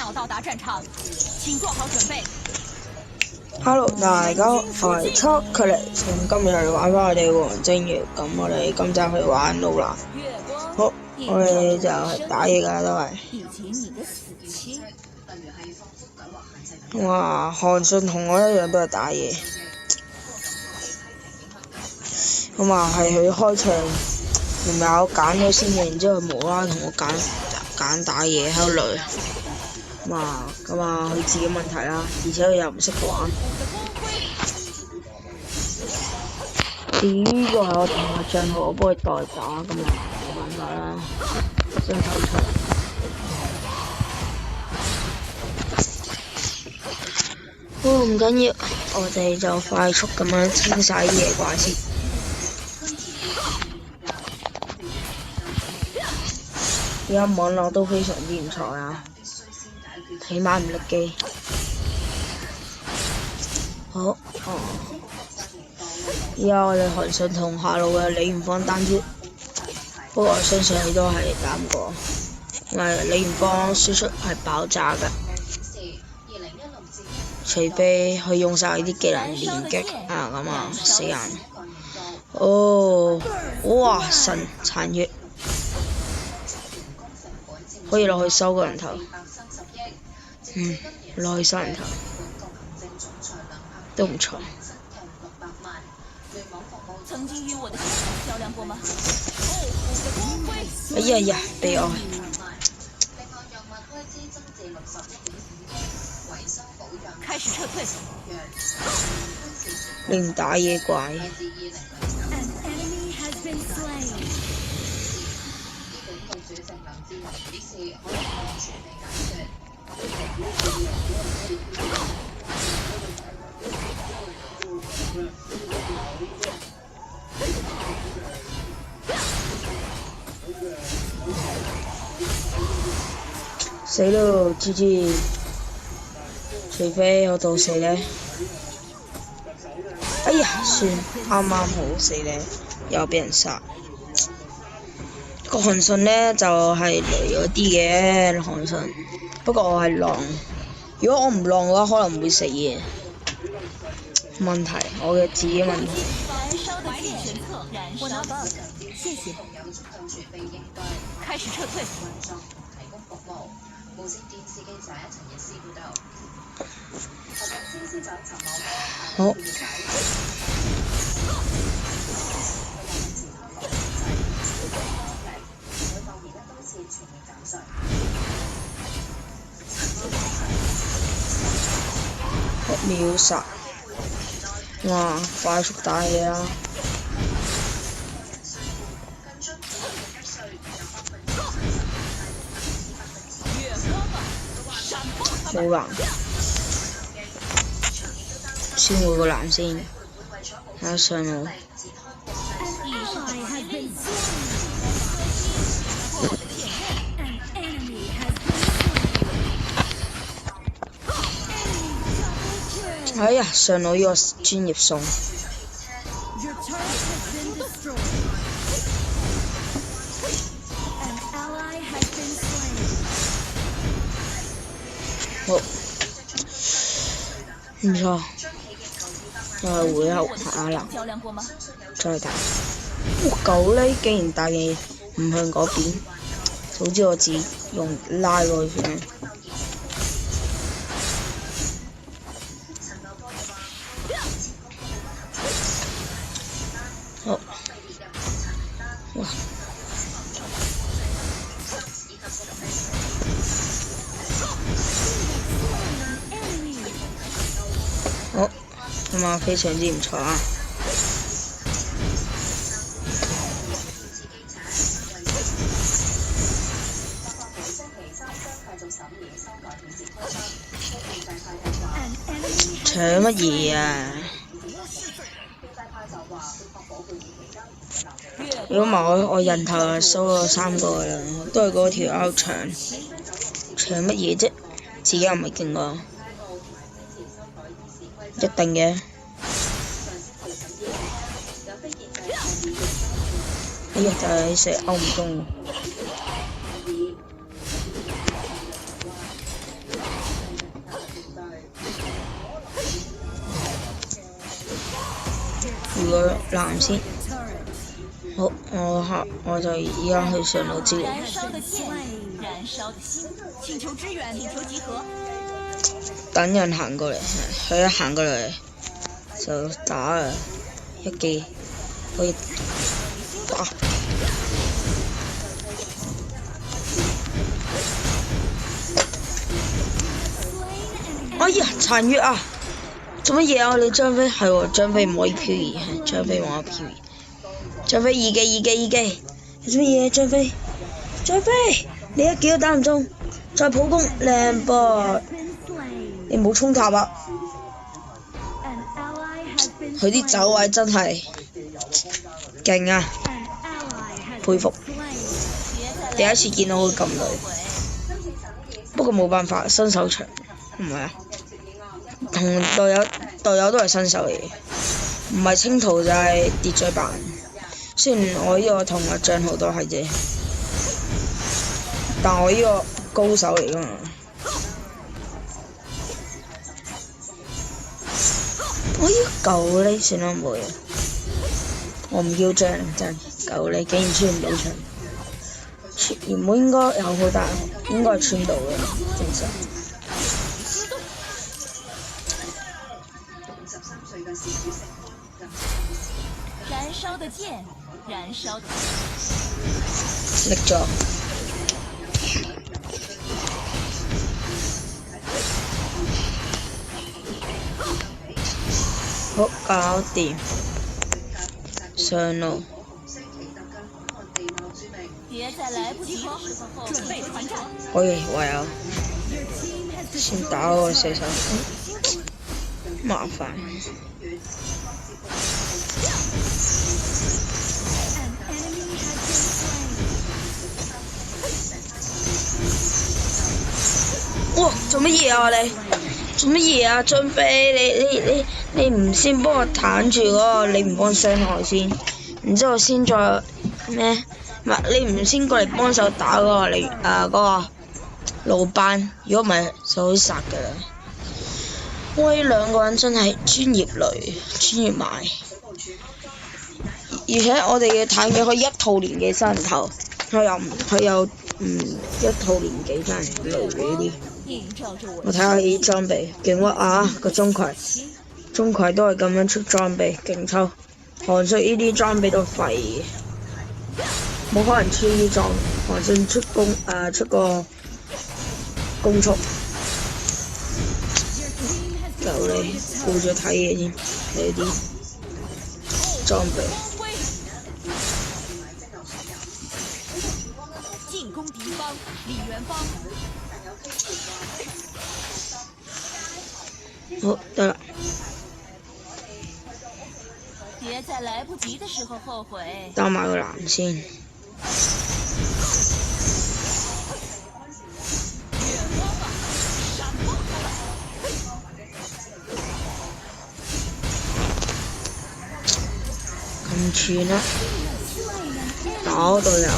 要到達戰場，請做好準備。Hello，大家好，我係Chocolate，咁今日嚟玩翻我哋王晶月，咁我哋今集去玩路蘭。好，我哋就係打嘢㗎都係。哇，韓信同我一樣都係打嘢。咁啊，係佢開場，唔係我揀咗先嘅，然之後無啦啦同我揀打嘢喺度累。咁啊，佢自己問題啦，而且佢又唔識玩。呢個係我同學帳號，我幫佢代打，咁啊冇辦法啦，雙頭場。唔緊要，我哋就快速咁樣清晒啲野怪先。而家網絡都非常之唔錯啊，起碼唔甩機。好，而家我哋韓信同下路嘅李元芳單挑，不過我相信佢都係打唔過，因為李元芳輸出係爆炸㗎，除非佢用晒啲技能連擊啊，咁啊死人。哦，哇神殘血，可以落去收個人頭，落去收人頭都唔錯。哎呀，悲哀！開始撤退。另打野怪。死咯，GG！除非我到死咧，哎呀，算啱啱好死咧，又俾人殺。個韓信咧就係雷咗啲嘅韓信，不過我係浪，如果我唔浪嘅話，可能唔會死嘅。問題，我嘅自己問題。開始撤退。好。秒殺！哇，快速打嘢啦！好難，先換個藍先，睇下上路。哎呀，上路呢個專業送。好，唔錯，再回合下啦，再打。狗呢竟然打嘅唔向嗰邊，早知我自己用拉過去算。好，哇！好，咁啊非常之唔錯啊！搶乜嘢啊？如果唔係我人頭就收咗3個啦，都係嗰條拗搶乜嘢啫？自己又唔係勁喎，一定嘅。哎呀，就係成日勾唔中。換個藍先。好，我就而家去上路支援。燃燒的劍，燃燒的心，請求支援，請求集合。等人行過嚟，佢一行過嚟就打啊！一記可以打。哎呀，殘月啊！做乜嘢啊？你張飛係喎，張飛唔可以漂移，張飛唔可以漂移。張飛二技，你做乜嘢？張飛，你一記都打唔中，再普攻靚噃！你冇衝塔啊！佢啲走位真係勁啊，佩服！第一次見到佢咁累，不過冇辦法，新手場唔係啊，同隊友都係新手嚟嘅，唔係清圖就係秩序版。雖然我呢個同阿帳號都係啫，但我呢個高手嚟㗎嘛。我要救你算啦，冇嘢。我唔要帳，真救你竟然穿唔到牆。原本應該有好大，應該係穿到嘅，正常。燃燒的劍，燃燒的力咗。好，搞掂。上路。別在來不及的時候準備團戰。唯有先打嗰個射手，麻煩。哇！做乜嘢啊你？做乜嘢啊張飛？你唔先幫我彈住嗰個，你唔幫傷害先，然之後先再咩？唔係你唔先過嚟幫手打嗰個嗰個老班，如果唔係就會殺㗎啦。我呢兩個人真係專業類，專業埋，而且我哋嘅坦克可以一套年紀新人頭，佢有一套年紀真係累嘅啲。我睇下啲裝備勁屈啊！個鐘馗都係咁樣出裝備，勁抽。韓信呢啲裝備都廢嘅，冇可能出呢裝。韓信出個攻速，夠你顧住睇嘢先，睇啲裝備。進攻敵方，李元芳。好，得啦。別在來不及的時候後悔。打埋個藍先。咁串啦，打隊友。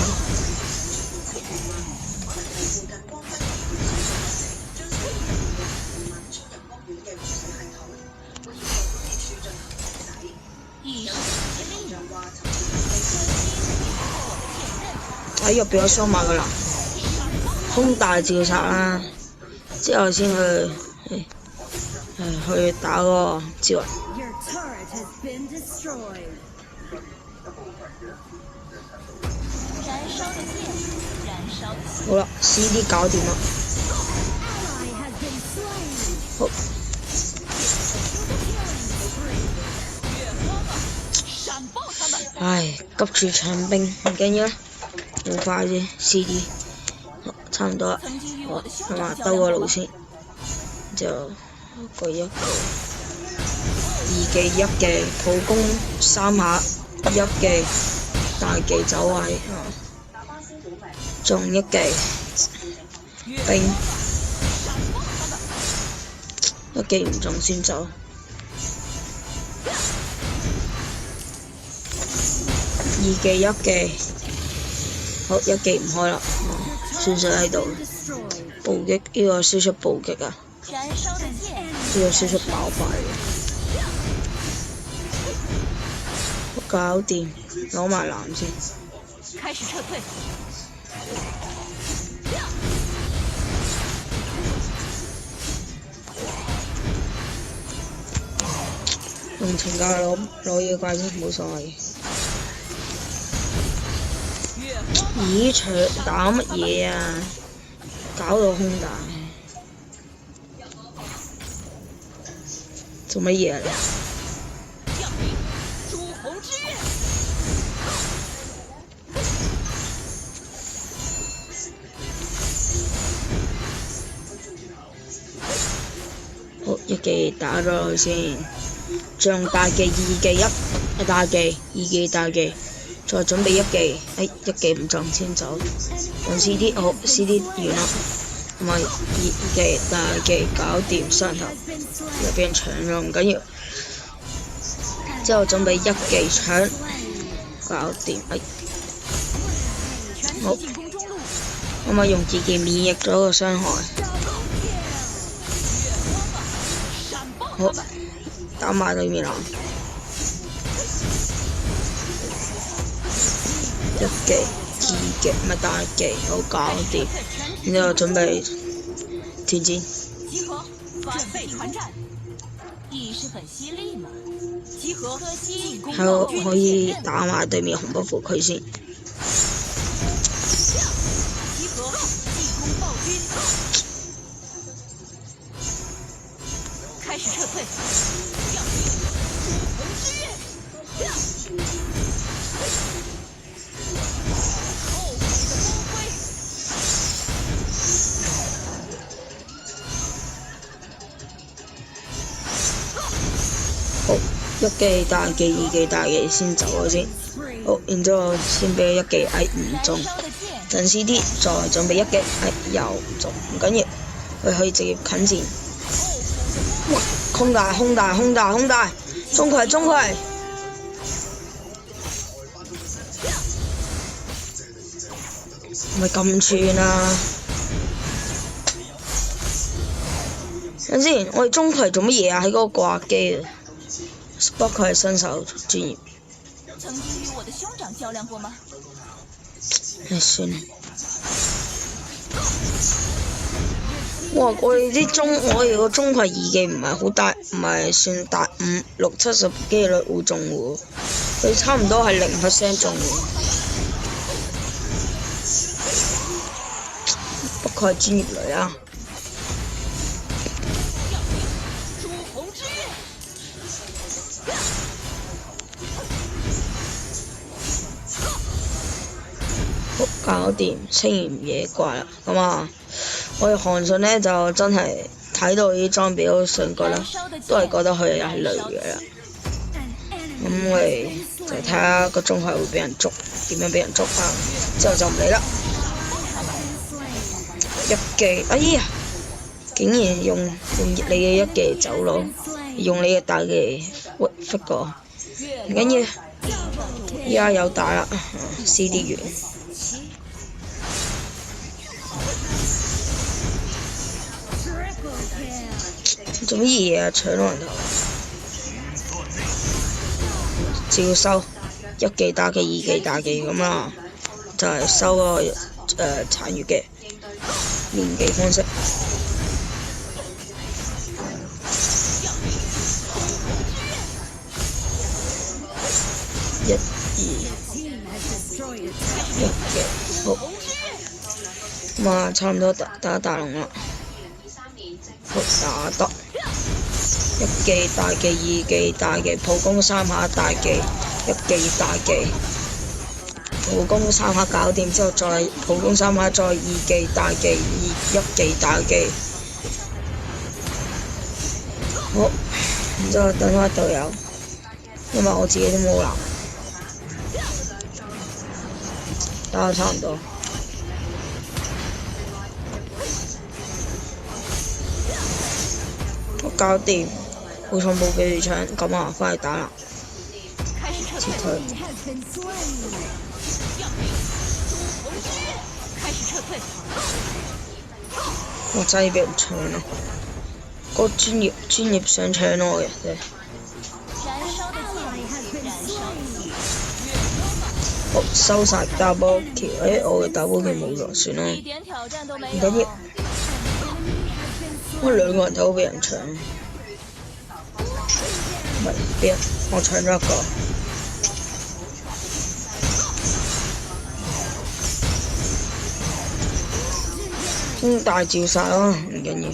哎呀！俾我雙馬個藍，空大照殺啦，之後先去打嗰個招人。好啦 ，CD 搞掂啦。好。唉，急住搶兵唔緊要啦，好快啫 ，CD， 差唔多啦，我係嘛兜個路先，就舉一個二技一技普攻3下，一技大技走位，仲一技兵，一技唔中先走。二技一技，好一技唔開啦，算數喺度。暴擊呢個輸出暴擊啊，呢個輸出爆發嘅。搞掂，攞埋藍先。開始撤退。用情價攞嘢怪先冇所謂。咦，打乜嘢啊？搞到空大。做乜嘢啊？好，一技打咗佢先，將大技二技一大技二技大技，再準備一技，一技唔中先走，用 CD 好 CD 完啦，同埋二技大技搞掂上頭，又俾人搶咗唔緊要，之後準備一技搶，搞掂，好，我咪用自己免疫咗個傷害。好，打埋對面啦！一技、二技咪大技，好搞掂。然之後準備團戰。集合，準備團戰。意識很犀利嘛。集合，進攻暴君。可以打埋對面紅不服佢先。集合，進攻暴君。開始撤退。好，一技大技二技大技先走咗先。好，然之後先俾一技唔中，陣時啲再準備一技又唔中，唔緊要，佢可以直接近戰。哇！空大，中佢！咪咁串啊！等先，我哋中佢做乜嘢啊？喺嗰個掛機啊！不過佢係新手專業。曾經與我的兄長較量過嗎？算啦。哇！我哋個中佢二技唔係好大，唔係算大5、6、70機率會中喎，佢差唔多係0% 中喎。不過係專業嚟啊！好，搞掂，清完野怪啦，咁啊，我哋韓信呢就真係睇到啲裝備都上覺啦，都係覺得佢係雷嘅啦。咁我哋就睇下個中海會俾人捉，點樣俾人捉啊？之後就唔理啦。一技，哎呀！竟然用你嘅一技走佬，用你嘅大技屈過，唔緊要，依家有打啦，CD 完。做乜嘢啊？搶到人頭，照收一技大技二技大技咁啦，就係收個殘月嘅連技方式。1、2、1技，好，咁啊，差唔多打大龍啦，好打得。一技大技二技大技，普攻3下大技，一技大技，普攻3下搞掂之後再普攻3下，再二技大技一技大技，好，然之後等翻隊友，因為我自己都冇藍，打到差唔多。搞掂，好彩冇俾佢搶，咁啊，翻去打啦，撤退。我真係俾人搶啦！個專業想搶我嘅啫。好，收晒 double kill， 我嘅 double kill 冇咗，算啦，一点挑战都没唔緊要有。。我兩個人都俾人搶，唔係俾人，我搶咗一個。大招晒咯，唔緊要，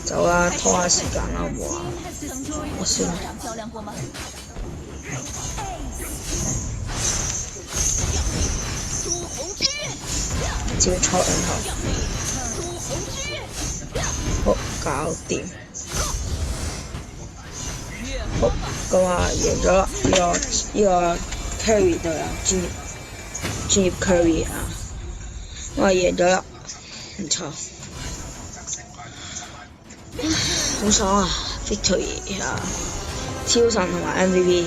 走啦，拖下時間啦，好唔好啊？我算啦。较量过吗？朱红之，照戳兩頭，朱红之，好搞掂。好，咁啊贏咗啦！呢個 carry 隊啊，專業 carry 啊，我係贏咗啦，唔錯，好爽啊 ！Victory 啊，超神同埋 MVP，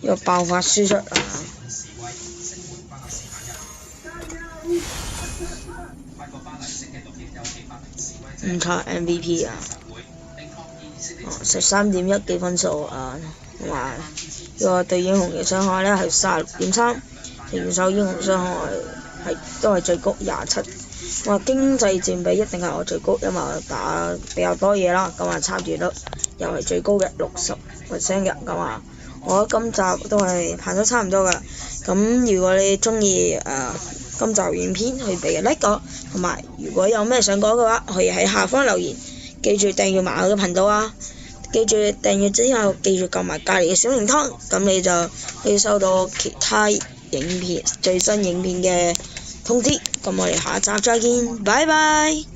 呢個爆發輸出啊！唔錯 MVP 啊！13.1幾分數啊，同埋呢個對英雄嘅傷害咧係36.3，平手英雄傷害都係最高27。我經濟佔比一定係我最高，因為我打比較多嘢啦，咁啊參與率又係最高嘅60% 嘅，咁啊我覺得今集都係拍得差唔多噶。咁如果你中意今集影片，可以俾個 like 我，同埋如果有咩想講嘅話，可以喺下方留言。記住訂閱埋我嘅頻道啊！記住訂閱之後，記住撳埋隔離嘅小鈴鐺，咁你就可以收到其他影片最新影片嘅通知。咁我哋下集再見，拜拜。